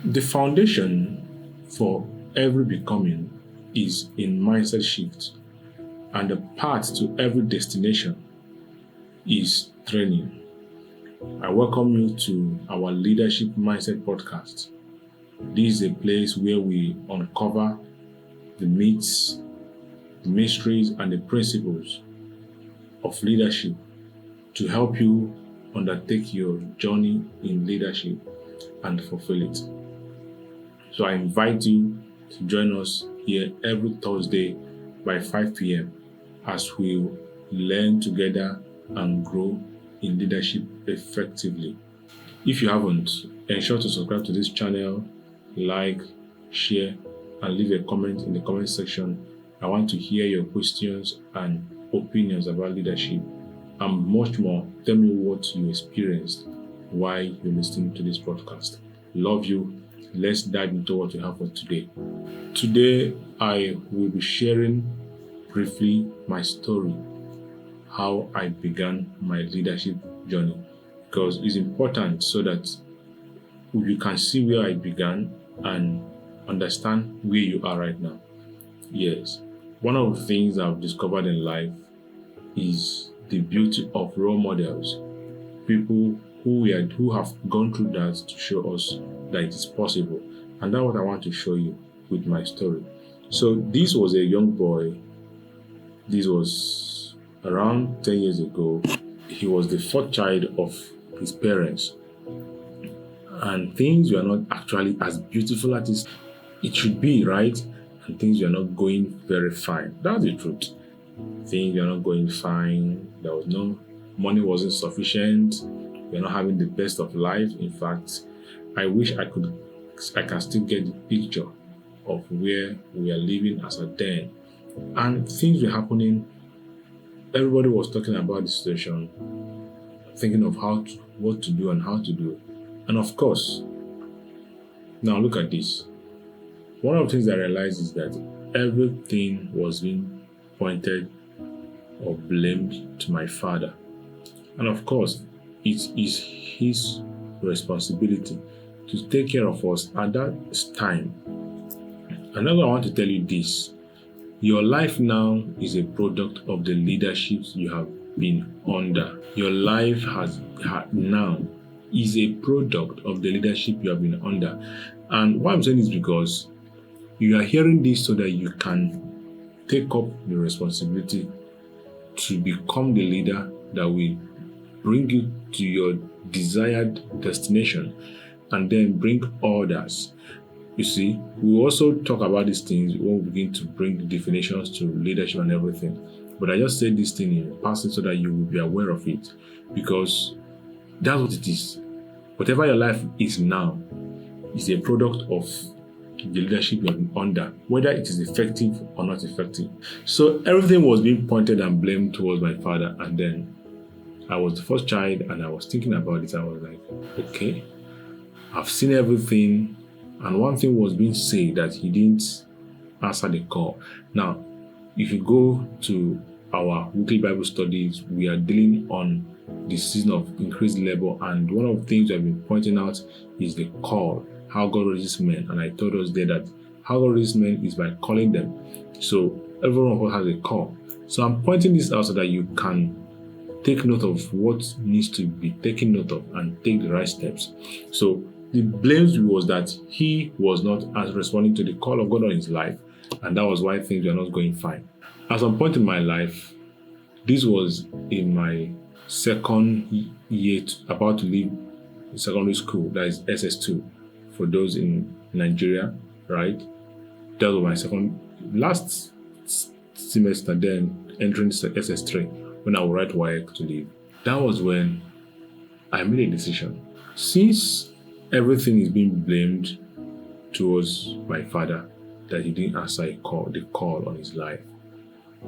The foundation for every becoming is in mindset shift, and the path to every destination is training. I welcome you to our Leadership Mindset podcast. This is a place where we uncover the myths, the mysteries, and the principles of leadership to help you undertake your journey in leadership and fulfill it. So I invite you to join us here every Thursday by 5 p.m. as we learn together and grow in leadership effectively. If you haven't, ensure to subscribe to this channel, like, share, and leave a comment in the comment section. I want to hear your questions and opinions about leadership and much more. Tell me what you experienced while you're listening to this podcast. Love you. Let's dive into what we have for today. Today, I will be sharing briefly my story, how I began my leadership journey, because it's important so that you can see where I began and understand where you are right now. Yes, one of the things I've discovered in life is the beauty of role models, people who have gone through that to show us that it is possible. And that's what I want to show you with my story. So this was a young boy. This was around 10 years ago. He was the fourth child of his parents. And things were not actually as beautiful as it should be, right? And things were not going very fine. That's the truth. Things were not going fine. There was no money, wasn't sufficient. We're not having the best of life. In fact, I wish I can still get the picture of where we are living as a then. And things were happening. Everybody was talking about the situation, thinking of what to do and how to do. And of course, now look at this. One of the things I realized is that everything was being pointed or blamed to my father. And of course, it is his responsibility to take care of us at that time. And now I want to tell you this. Your life now is a product of the leadership you have been under. Your life now is a product of the leadership you have been under. And why I'm saying this is because you are hearing this so that you can take up the responsibility to become the leader that will bring you to your desired destination and then bring others. You see, we also talk about these things when we begin to bring the definitions to leadership and everything. But I just said this thing in passing so that you will be aware of it, because that's what it is. Whatever your life is now is a product of the leadership you have been under, whether it is effective or not effective. So everything was being pointed and blamed towards my father, and then I was the first child and I was thinking about it. I was like, okay, I've seen everything. And one thing was being said that he didn't answer the call. Now, if you go to our weekly Bible studies, we are dealing on the season of increased labor. And one of the things I've been pointing out is the call, how God raises men. And I told us there that how God raises men is by calling them. So everyone of us has a call. So I'm pointing this out so that you can take note of what needs to be taken note of and take the right steps. So the blames was that he was not as responding to the call of God on his life, and that was why things were not going fine. At some point in my life, this was in my second year, about to leave secondary school, that is SS2, for those in Nigeria, right? That was my last semester, then entering SS3, when I would write WAEC to leave. That was when I made a decision. Since everything is being blamed towards my father, that he didn't answer the call on his life,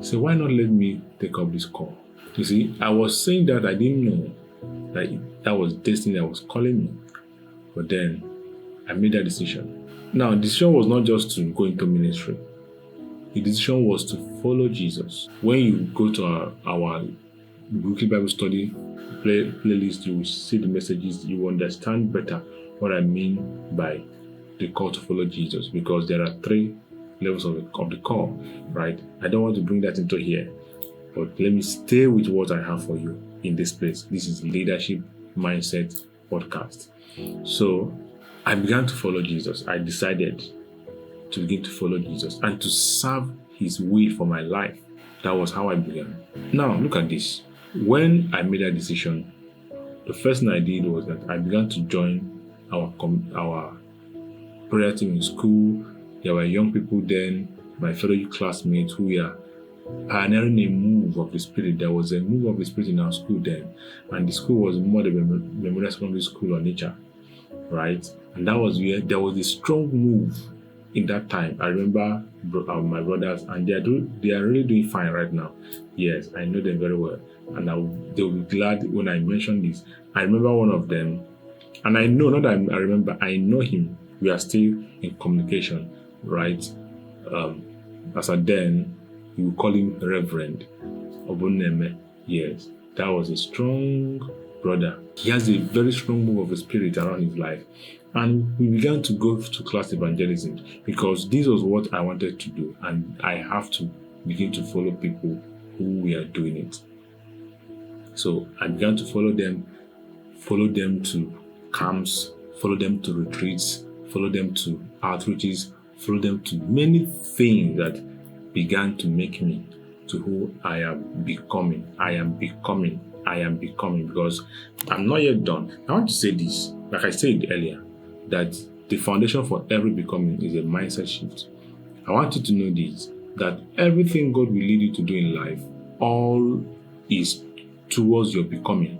so why not let me take up this call? You see, I was saying that I didn't know that was destiny that was calling me, but then I made that decision. Now, the decision was not just to go into ministry. The decision was to follow Jesus. When you go to our weekly Bible study playlist, you will see the messages. You will understand better what I mean by the call to follow Jesus, because there are 3 levels of the call, right? I don't want to bring that into here, but let me stay with what I have for you in this place. This is Leadership Mindset Podcast. So I began to follow Jesus. I decided to begin to follow Jesus and to serve his will for my life. That was how I began. Now, look at this. When I made that decision, the first thing I did was that I began to join our prayer team in school. There were young people then, my fellow classmates, who were pioneering a move of the Spirit. There was a move of the Spirit in our school then, and the school was more the Memorial Secondary School on nature, right? And that was where there was a strong move in that time. I remember my brothers, and they are really doing fine right now. Yes, I know them very well, and they will be glad when I mention this. I remember one of them, and I know, not that I remember, I know him. We are still in communication, right? As at then, we would call him Reverend Obuneme. Yes, that was a strong brother. He has a very strong move of the Spirit around his life. And we began to go to class evangelism, because this was what I wanted to do, and I have to begin to follow people who were doing it. So I began to follow them to camps, follow them to retreats, follow them to outreaches, follow them to many things that began to make me to who I am becoming. I am becoming, because I'm not yet done. I want to say this, like I said earlier, that the foundation for every becoming is a mindset shift. I want you to know this, that everything God will lead you to do in life, all is towards your becoming.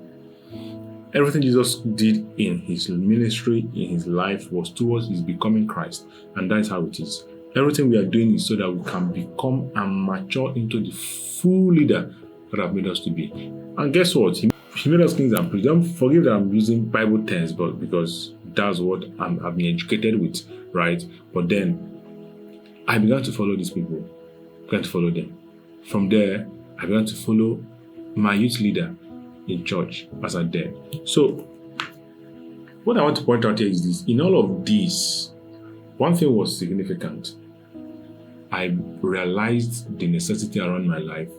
Everything Jesus did in his ministry, in his life, was towards his becoming Christ. And that's how it is. Everything we are doing is so that we can become and mature into the full leader that have made us to be. And guess what? He made us kings and priests. Don't forgive that I'm using Bible terms, but because that's what I've been educated with, right? But then I began to follow these people, began to follow them. From there, I began to follow my youth leader in church as I did. So, what I want to point out here is this. In all of this, one thing was significant. I realized the necessity around my life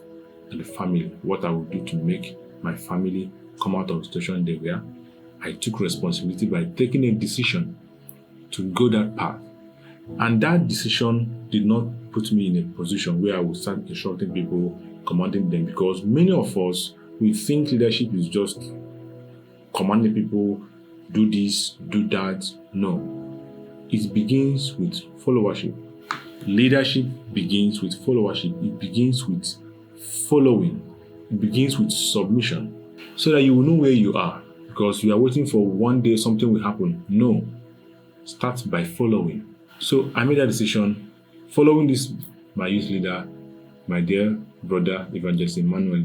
and the family, what I would do to make my family come out of the situation they were. I took responsibility by taking a decision to go that path. And that decision did not put me in a position where I would start instructing people, commanding them, because many of us, we think leadership is just commanding people, do this, do that. No. It begins with followership. Leadership begins with followership. It begins with following. It begins with submission, so that you will know where you are, because you are waiting for one day something will happen. No. Start by following. So I made that decision, following this, my youth leader, my dear brother, Evangelist Emmanuel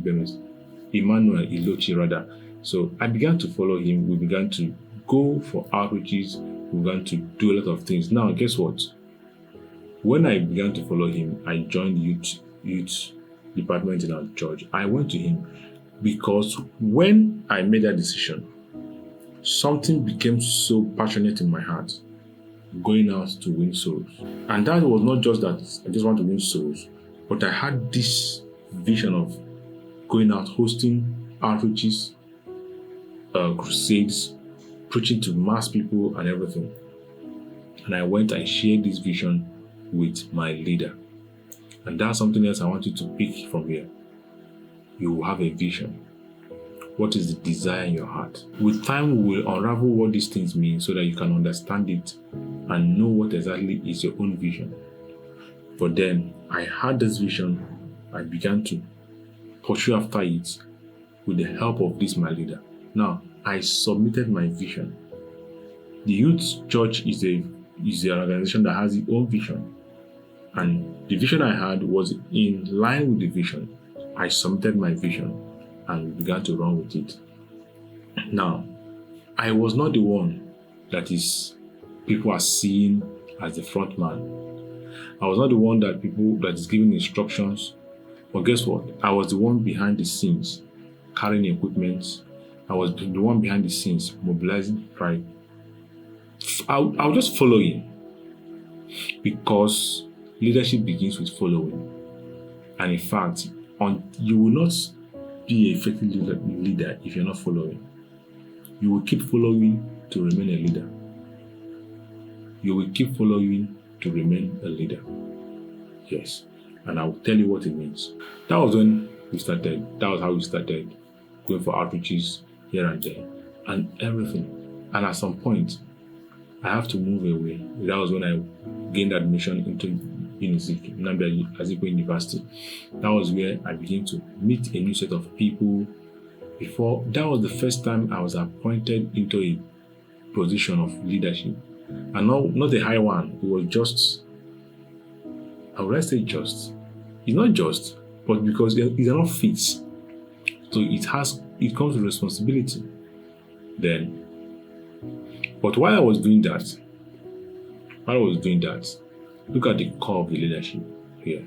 Ilochi rather. So I began to follow him. We began to go for outreaches. We began to do a lot of things. Now, guess what? When I began to follow him, I joined the youth department in our church. I went to him because when I made that decision, something became so passionate in my heart, going out to win souls. And that was not just that I just want to win souls, but I had this vision of going out, hosting outreaches, crusades, preaching to mass people and everything. And I went and shared this vision with my leader. And that's something else I want you to pick from here. You will have a vision. What is the desire in your heart? With time, we will unravel what these things mean so that you can understand it and know what exactly is your own vision. But then I had this vision. I began to pursue after it with the help of this, my leader. Now, I submitted my vision. The youth church is an organization that has its own vision. And the vision I had was in line with the vision. I submitted my vision and we began to run with it. Now, I was not the one that people are seeing as the front man. I was not the one that is giving instructions. But guess what? I was the one behind the scenes, carrying equipment. I was the one behind the scenes, mobilizing pride. I'll just follow him. Because leadership begins with following. And in fact, you will not be an effective leader if you're not following. You will keep following to remain a leader. You will keep following to remain a leader. Yes. And I will tell you what it means. That was when we started. That was how we started going for outreaches here and there and everything. And at some point, I have to move away. That was when I gained admission into Nnamdi Azikiwe University. That was where I began to meet a new set of people. That was the first time I was appointed into a position of leadership. And not a high one. It was just, how would I say just? It's not just, but because it's not fit. So it comes with responsibility. Then, but while I was doing that, look at the core of the leadership here.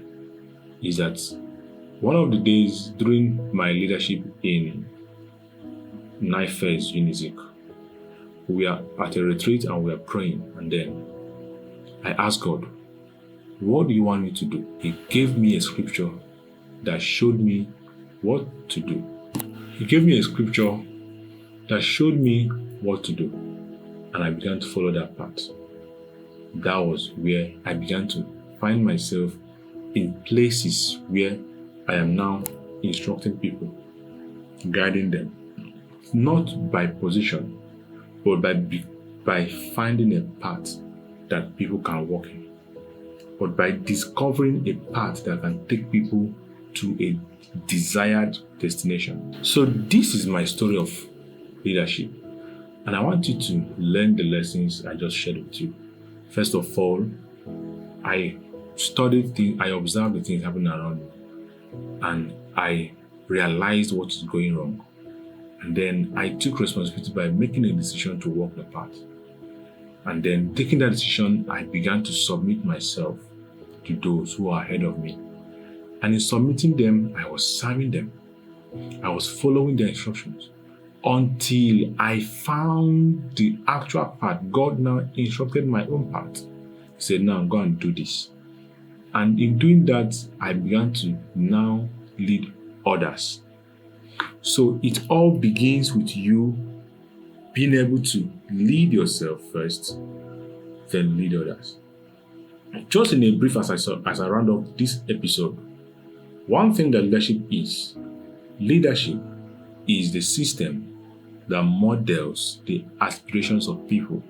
Is that one of the days during my leadership in NIFES Unizik, we are at a retreat and we are praying, and then I asked God, what do you want me to do? He gave me a scripture that showed me what to do. He gave me a scripture that showed me what to do, and I began to follow that path. That was where I began to find myself in places where I am now instructing people, guiding them, not by position, but by finding a path that people can walk in, but by discovering a path that can take people to a desired destination. So this is my story of leadership, and I want you to learn the lessons I just shared with you. First of all, I studied things, I observed the things happening around me, and I realized what is going wrong. And then I took responsibility by making a decision to walk the path. And then taking that decision, I began to submit myself to those who are ahead of me. And in submitting them, I was serving them. I was following their instructions until I found the actual path. God now instructed my own path. He said, now go and do this. And in doing that, I began to now lead others. So it all begins with you being able to lead yourself first, then lead others. Just in a brief, as I round up this episode, one thing that leadership is the system that models the aspirations of people.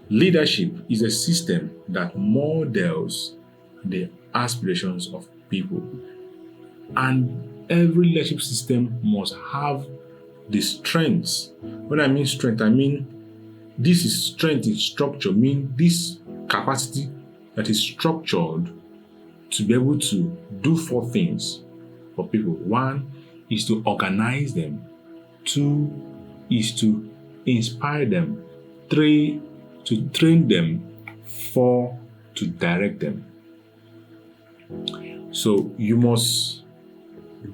Leadership is a system that models the aspirations of people. And every leadership system must have the strengths. When I mean strength, I mean this is strength in structure, mean this capacity that is structured to be able to do 4 things for people. 1 is to organize them. 2 is to inspire them. 3, to train them. 4, to direct them. So you must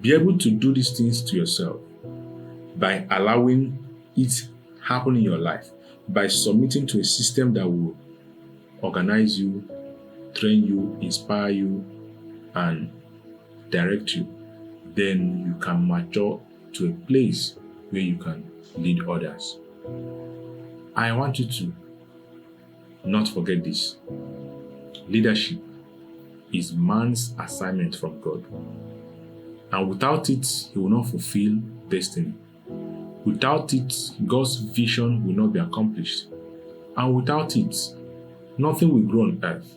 be able to do these things to yourself by allowing it happen in your life, by submitting to a system that will organize you, train you, inspire you, and direct you. Then you can mature to a place where you can lead others. I want you to not forget this. Leadership is man's assignment from God. And without it, he will not fulfill destiny. Without it, God's vision will not be accomplished. And without it, nothing will grow on earth.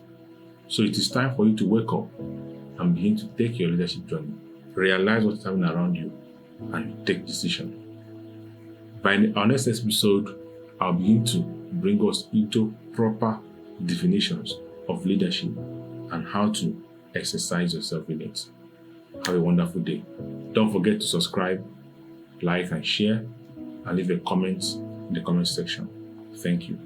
So it is time for you to wake up and begin to take your leadership journey. Realize what's happening around you and take decision. By our next episode, I'll begin to bring us into proper definitions of leadership and how to exercise yourself in it. Have a wonderful day. Don't forget to subscribe, like and share, and leave a comment in the comment section. Thank you.